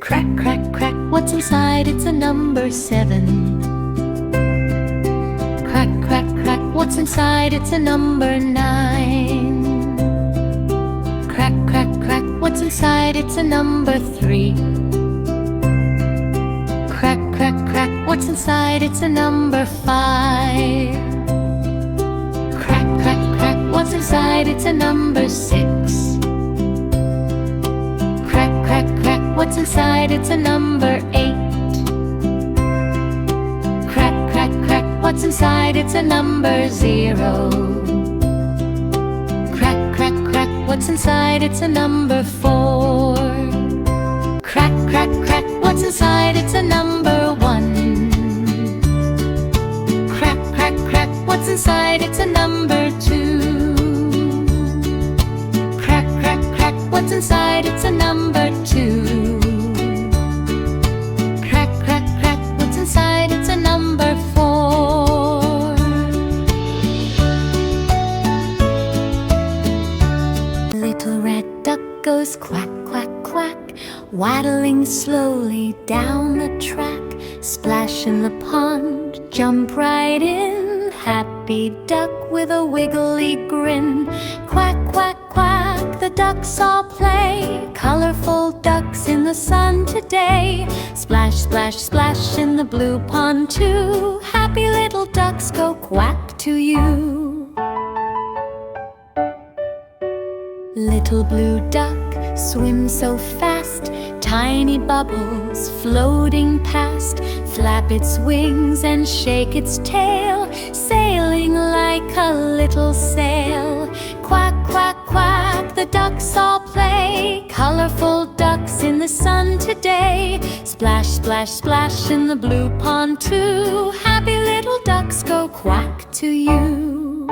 Crack, crack, crack, what's inside? It's a number 7. Crack, crack, crack, what's inside? It's a number 9. Crack, crack, crack, what's inside? It's a number 3. Crack, crack, crack, what's inside? It's a number 5. Crack, crack, crack, what's inside? It's a number 6. Crack, crack, crack, what's inside? It's a number 8. Crack, crack, crack, what's inside? It's a number 0. Crack, crack, crack, what's inside? It's a number 4. Crack, crack, crack, what's inside? It's a number 1. Crack, crack, crack, what's inside? It's a number 2. Crack, crack, crack, what's inside? It's a number 2. Crack, crack, crack, what's inside? It's a number 4. Little red duck goes quack, quack, quack, waddling slowly down the track. Splash in the pond, jump right in. Happy duck with a wiggly grin. Quack, quack, quack, the ducks all play. Colorful ducks in the sun today. Splash, splash, splash in the blue pond too. Happy little ducks go quack to you. Little blue duck swims so fast, tiny bubbles floating past. Flap its wings and shake its tail, sailing like a little sail. Quack, quack, quack, the ducks all play. Colorful ducks in the sun today. Splash, splash, splash in the blue pond too. Happy little ducks go quack to you.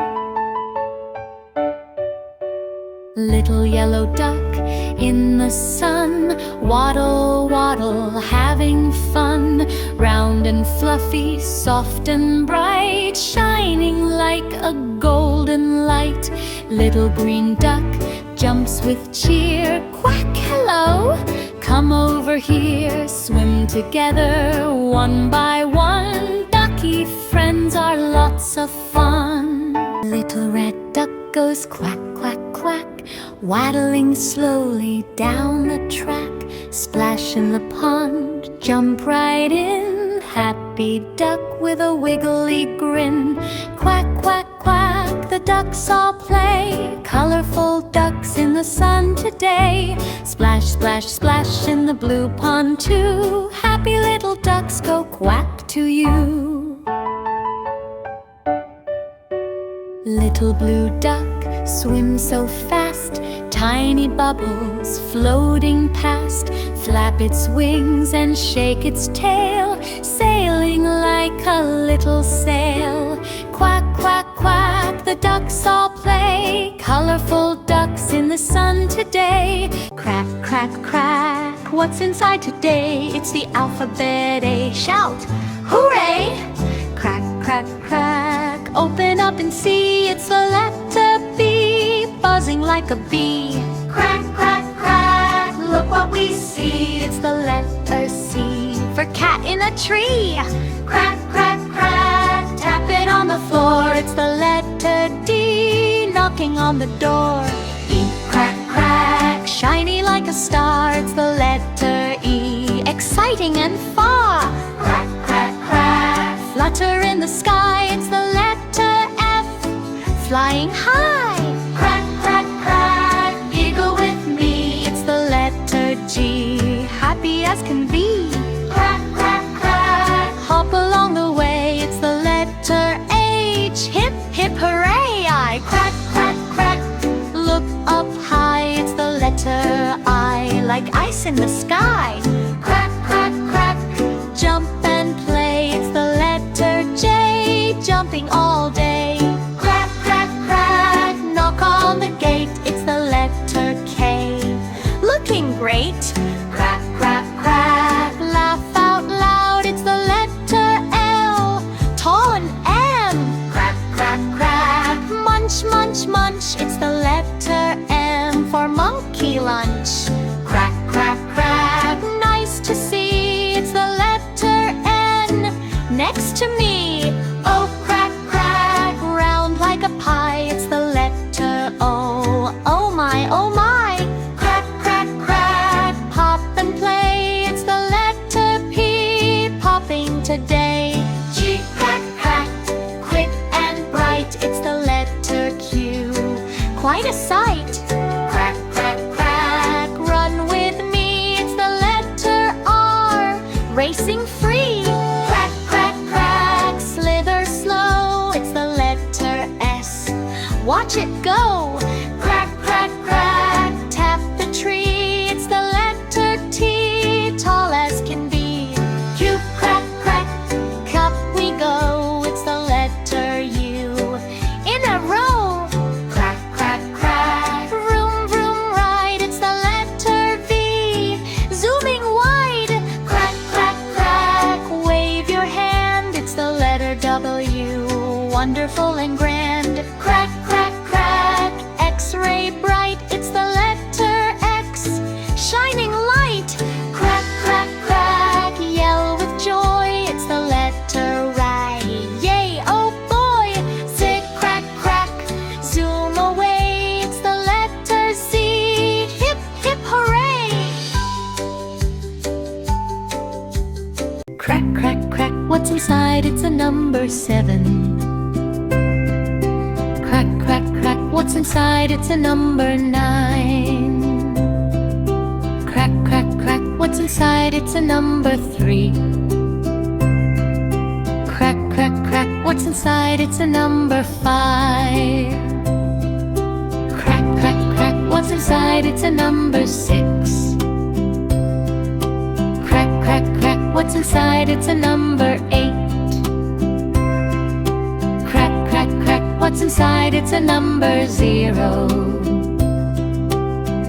Little yellow duck in the sun, waddle, waddle, having fun. Round and fluffy, soft and bright, shining like a golden light. Little green duck jumps with cheer. Quack, hello, come over here. Swim together one by one. Ducky friends are lots of fun. Little red duck goes quack, quack, quack, waddling slowly down the track. Splash in the pond, jump right in. Happy duck with a wiggly grin. Quack, quack, quack, the ducks all play. Colorful ducks in the sun today. Splash, splash, splash in the blue pond too. Happy little ducks go quack to you. Little blue duck swims so fast, tiny bubbles floating past. Flap its wings and shake its tail, sailing like a little sail. Quack, quack, quack, the ducks all play. Colorful ducks in the sun today. Crack, crack, crack, what's inside today? It's the alphabet A. Shout, hooray! Crack, crack, crack, open up and see. It's the letter B, buzzing like a bee. Crack, crack, crack, look what we see. It's the letter C for cat in a tree. Crack, crack, crack, tap it on the floor. It's the letter D, knocking on the door. E, crack, crack, shiny like a star. It's the letter E, exciting and far. Crack, crack, crack, flutter in the sky. It's the letter F, flying high. Crack, crack, crack, giggle with me. It's the letter G, happy as can be. Crack, crack, crack, hop along the way. It's the letter H, hip, hip, hooray! I crack, crack, crack, look up high. It's the letter I, like ice in the sky. Crack, crack, crack, jump and play. It's the letter J, jumping all day. Crack, crack, crack, knock on the gate. It's the letter K, looking great. Crack, crack, crack, laugh out loud. It's the letter L, tall and M. Crack, crack, crack, munch, munch, munch. It's the letter M for monkey lunch. Crack, crack, crack, next to me. Oh, crack, crack, round like a pie, it's the letter O. Oh my, oh my. Crack, crack, crack, pop and play, it's the letter P, popping today. G, crack, crack, quick and bright, it's the letter Q. Quite a sight. Crack, crack, crack, run with me, it's the letter R, racing free. Crack, crack, crack, slither slow, it's the letter S. Watch it go. Crack, crack, crack, tap the tree, it's the letter T, tall as can be. Q, crack, crack, cup we go, it's the letter U. In a row. Crack, crack, crack, vroom, vroom, ride, it's the letter V, zooming wide. Crack, crack, crack, wave your hand, it's the letter W, wonderful and grand. Crack, crack, crack, X-ray bright, it's the letter X, shining light. Crack, crack, crack, yell with joy, it's the letter Y. Yay, oh boy. Zig, crack, crack, zoom away, it's the letter Z. Hip, hip, hooray. Crack, crack, crack, what's inside? It's a number 7. Crack, crack, crack, what's inside? It's a number 9. Crack, crack, crack, what's inside? It's a number 3. Crack, crack, crack, what's inside? It's a number 5. Crack, crack, crack, what's inside? It's a number 6. Crack, crack, crack, what's inside? It's a number 8. Crack, crack, crack, what's inside? It's a number 0.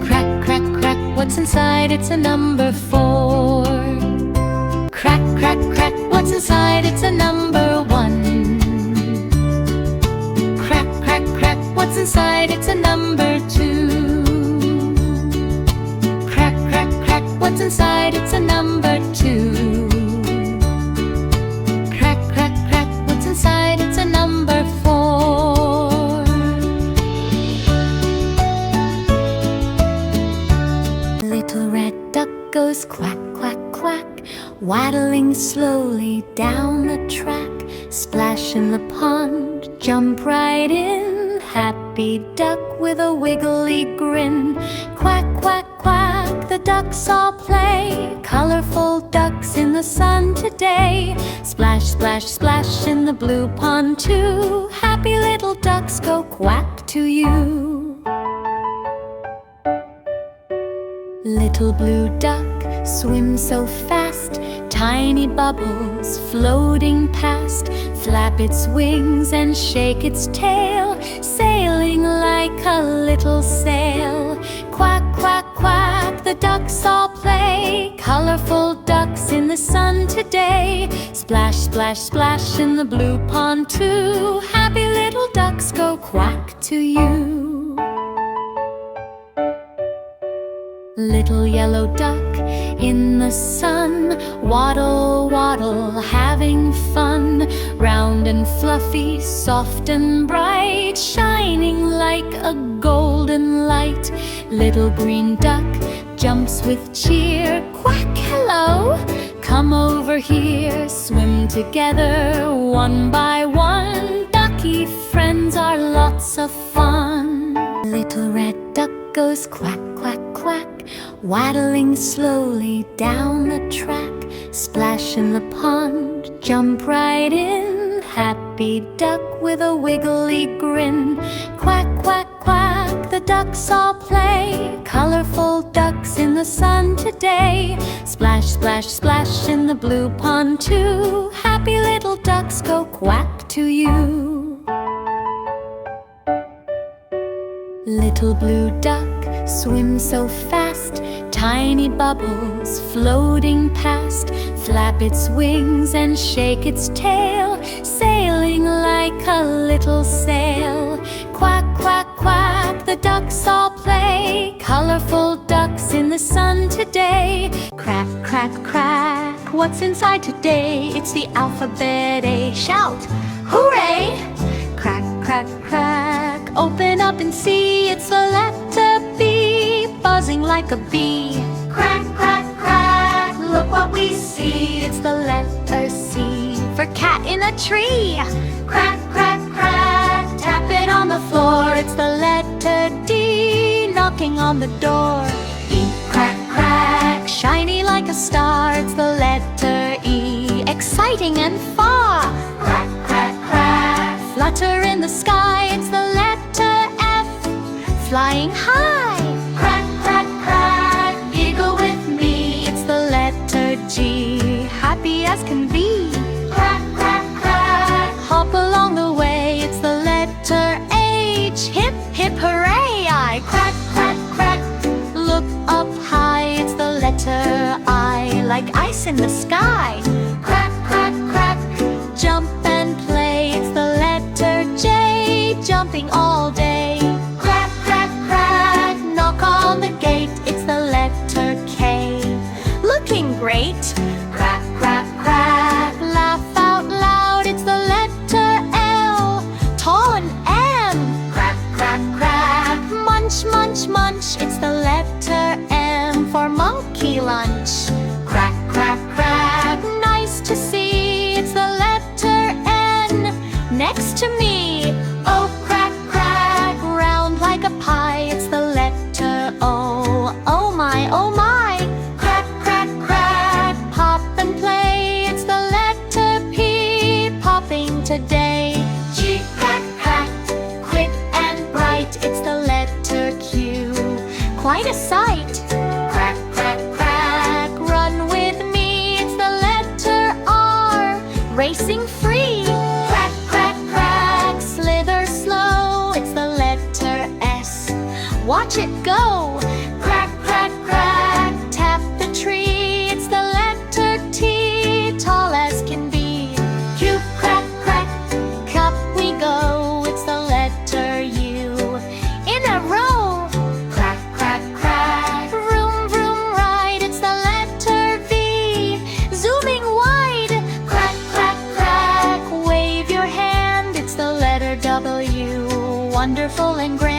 Crack, crack, crack, what's inside? It's a number 4. Crack, crack, crack, what's inside? It's a number 1. Crack, crack, crack, what's inside? It's a number 2. Crack, crack, crack, what's inside? It's a number 2. Crack, crack, crack, what's inside? It's a number 4. Little red duck goes quack, quack, quack, waddling slowly down the track. Splash in the pond, jump right in, happy duck with a wiggly grin. Quack, quack, quack, the ducks all play, colorful ducks in the sun today. Splash, splash, splash in the blue pond too, happy little ducks go quack to you. Little blue duck swims so fast, tiny bubbles floating past. Flap its wings and shake its tail, sailing like a little sail. Quack, quack, quack, the ducks all play, colorful ducks in the sun today. Splash, splash, splash in the blue pond too, happy little ducks go quack to you. Little yellow duck in the sun, waddle, waddle, having fun. Round and fluffy, soft and bright, shining like a golden light. Little green duck jumps with cheer, quack, hello, come over here. Swim together, one by one, ducky friends are lots of fun. Little red duck goes quack, quack, quack, waddling slowly down the track. Splash in the pond, jump right in, happy duck with a wiggly grin. Quack, quack, quack, the ducks all play, colorful ducks in the sun today. Splash, splash, splash in the blue pond too, happy little ducks go quack to you. Little blue duck swims so fast, tiny bubbles floating past. Flap its wings and shake its tail, sailing like a little sail. Quack, quack, quack, the ducks all play, colorful ducks in the sun today. Crack, crack, crack, what's inside today? It's the alphabet A. Shout, hooray! Crack, crack, crack, open up and see. It's the letter B, buzzing like a bee. Crack, crack, crack, look what we see. It's the letter C, for cat in a tree. Crack, crack, crack, tap it on the floor. It's the letter D, knocking on the door. E, crack, crack, shiny like a star. It's the letter E, exciting and far. Crack, crack, crack, flutter in the sky. It's the letter F, flying high. Crack, crack, crack, giggle with me. It's the letter G, happy as can be. Crack, crack, crack, hop along the way. It's the letter H, hip, hip, hooray! I crack, crack, crack, look up high. It's the letter I, like ice in the sky. Crack, crack, crack, jump and play. It's the letter J, jumping all day. Crack, crack, crack, knock on the gate. It's the letter K, looking great. Crack, crack, crack, laugh out loud. It's the letter L, tall and M. Crack, crack, crack, munch, munch, munch. It's the letter M, for monkey lunch. Crack, crack, crack, nice to see. It's the letter N, next to me. Oh, crack, crack, round like a pie. It's the letter O, oh my, oh my. Crack, crack, crack, pop and play. It's the letter P, popping today. G, crack, crack, quick and bright. It's the letter Q, quite a sight. Crack, crack, crack, run with me. It's the letter R, racing free. Crack, crack, crack, slither slow. It's the letter S, watch it go. Crack, crack, crack, tap the tree. It's the letter T, tall as can be. Q, crack, crack, cup we go. It's the letter U, in a row. Crack, crack, crack, vroom, vroom, ride. It's the letter V, zooming wide. Crack, crack, crack, wave your hand. It's the letter W, wonderful and great.